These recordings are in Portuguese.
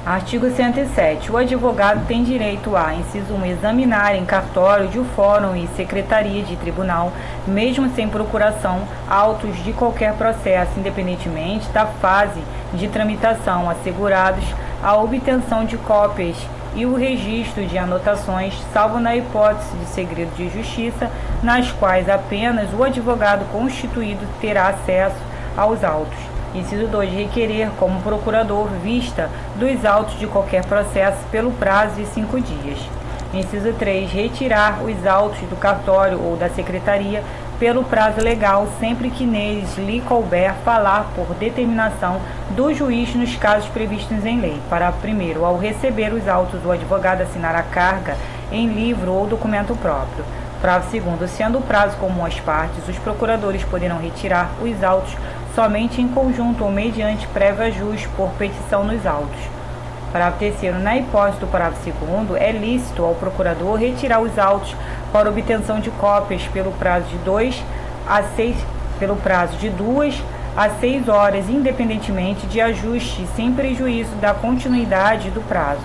Artigo 107. O advogado tem direito a, inciso 1, examinar em cartório de fórum e secretaria de tribunal, mesmo sem procuração, autos de qualquer processo, independentemente da fase de tramitação, assegurados a obtenção de cópias e o registro de anotações, salvo na hipótese de segredo de justiça, nas quais apenas o advogado constituído terá acesso aos autos. Inciso 2. Requerer como procurador vista dos autos de qualquer processo pelo prazo de 5 dias. Inciso 3. Retirar os autos do cartório ou da secretaria pelo prazo legal, sempre que neles lhe couber falar por determinação do juiz nos casos previstos em lei. Parágrafo 1º. Ao receber os autos, o advogado assinar a carga em livro ou documento próprio. Parágrafo 2º. Sendo o prazo comum às partes, os procuradores poderão retirar os autos somente em conjunto ou mediante prévio ajuste por petição nos autos. Parágrafo 3º. Na hipótese do parágrafo 2º, é lícito ao procurador retirar os autos para obtenção de cópias pelo prazo de 2 a 6 horas, independentemente de ajuste, sem prejuízo da continuidade do prazo.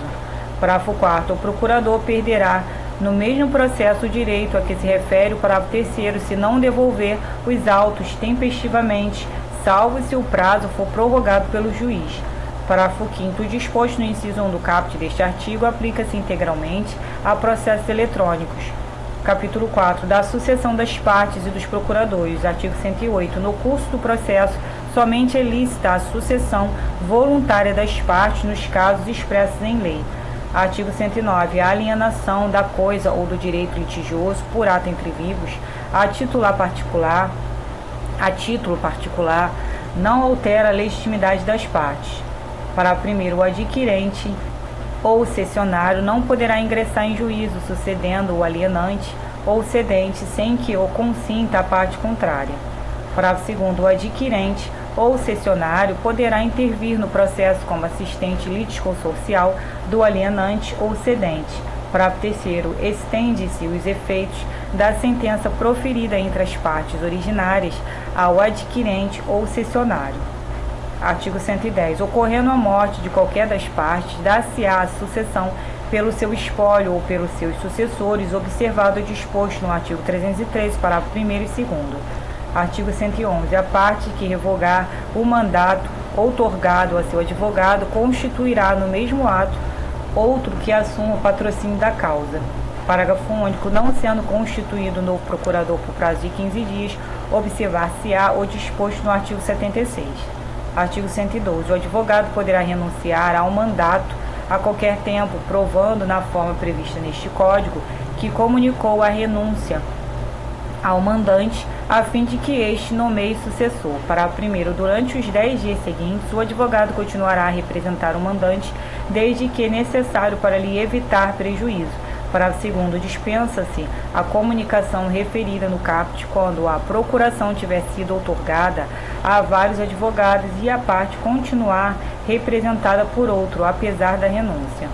Parágrafo 4º. O procurador perderá no mesmo processo o direito a que se refere o parágrafo 3º se não devolver os autos tempestivamente, salvo se o prazo for prorrogado pelo juiz. Parágrafo 5º. O disposto no inciso 1 do caput deste artigo aplica-se integralmente a processos eletrônicos. Capítulo 4. Da sucessão das partes e dos procuradores. Artigo 108. No curso do processo, somente é lícita a sucessão voluntária das partes nos casos expressos em lei. Artigo 109. A alienação da coisa ou do direito litigioso por ato entre vivos a título particular não altera a legitimidade das partes. Parágrafo 1º. O adquirente ou cessionário não poderá ingressar em juízo sucedendo o alienante ou cedente sem que o consinta a parte contrária. Parágrafo 2º. O adquirente ou cessionário poderá intervir no processo como assistente litisconsorcial do alienante ou cedente. Parágrafo 3º. Estende-se os efeitos da sentença proferida entre as partes originárias ao adquirente ou cessionário. Artigo 110. Ocorrendo a morte de qualquer das partes, dá-se-á a sucessão pelo seu espólio ou pelos seus sucessores, observado o disposto no artigo 313, parágrafo 1º e 2º. Artigo 111. A parte que revogar o mandato outorgado a seu advogado constituirá no mesmo ato outro que assuma o patrocínio da causa. Parágrafo único. Não sendo constituído novo procurador por prazo de 15 dias, observar-se-á o disposto no artigo 76. Artigo 112. O advogado poderá renunciar ao mandato a qualquer tempo, provando na forma prevista neste Código que comunicou a renúncia ao mandante, a fim de que este nomeie sucessor. Parágrafo 1º. Durante os 10 dias seguintes, o advogado continuará a representar o mandante, desde que necessário para lhe evitar prejuízo. Parágrafo 2º. Dispensa-se a comunicação referida no caput quando a procuração tiver sido outorgada a vários advogados e a parte continuar representada por outro, apesar da renúncia.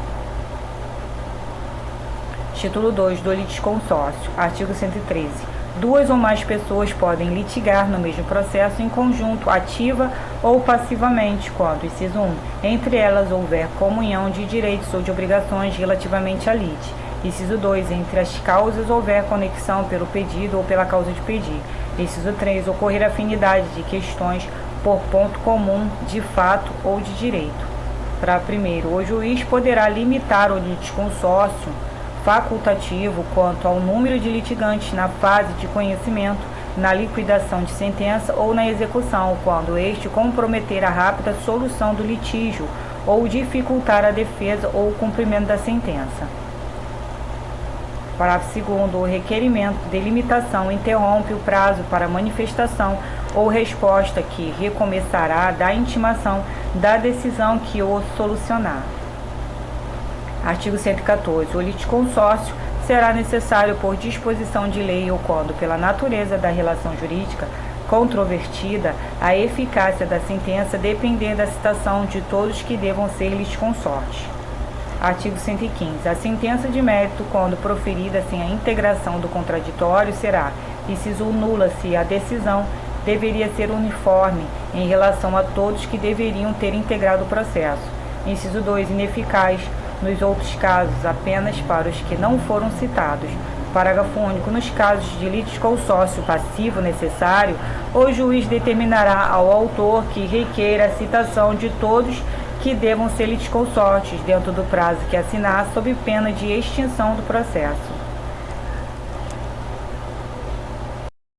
Título 2 do litisconsórcio. Artigo 113. Duas ou mais pessoas podem litigar no mesmo processo em conjunto, ativa ou passivamente, quando, inciso 1, entre elas houver comunhão de direitos ou de obrigações relativamente à lite. Inciso 2, entre as causas houver conexão pelo pedido ou pela causa de pedir. Inciso 3, ocorrer afinidade de questões por ponto comum de fato ou de direito. Parágrafo 1º. O juiz poderá limitar o litisconsórcio facultativo quanto ao número de litigantes na fase de conhecimento, na liquidação de sentença ou na execução, quando este comprometer a rápida solução do litígio ou dificultar a defesa ou o cumprimento da sentença. Parágrafo 2º. O requerimento de limitação interrompe o prazo para manifestação ou resposta que recomeçará da intimação da decisão que o solucionar. Artigo 114. O litisconsórcio será necessário por disposição de lei ou quando, pela natureza da relação jurídica controvertida, a eficácia da sentença depender da citação de todos que devam ser litisconsortes. Artigo 115. A sentença de mérito, quando proferida sem a integração do contraditório, será, inciso, nula se a decisão deveria ser uniforme em relação a todos que deveriam ter integrado o processo. Inciso 2. Ineficaz nos outros casos, apenas para os que não foram citados. Parágrafo único. Nos casos de litisconsórcio passivo necessário, o juiz determinará ao autor que requeira a citação de todos que devam ser litisconsortes dentro do prazo que assinar, sob pena de extinção do processo.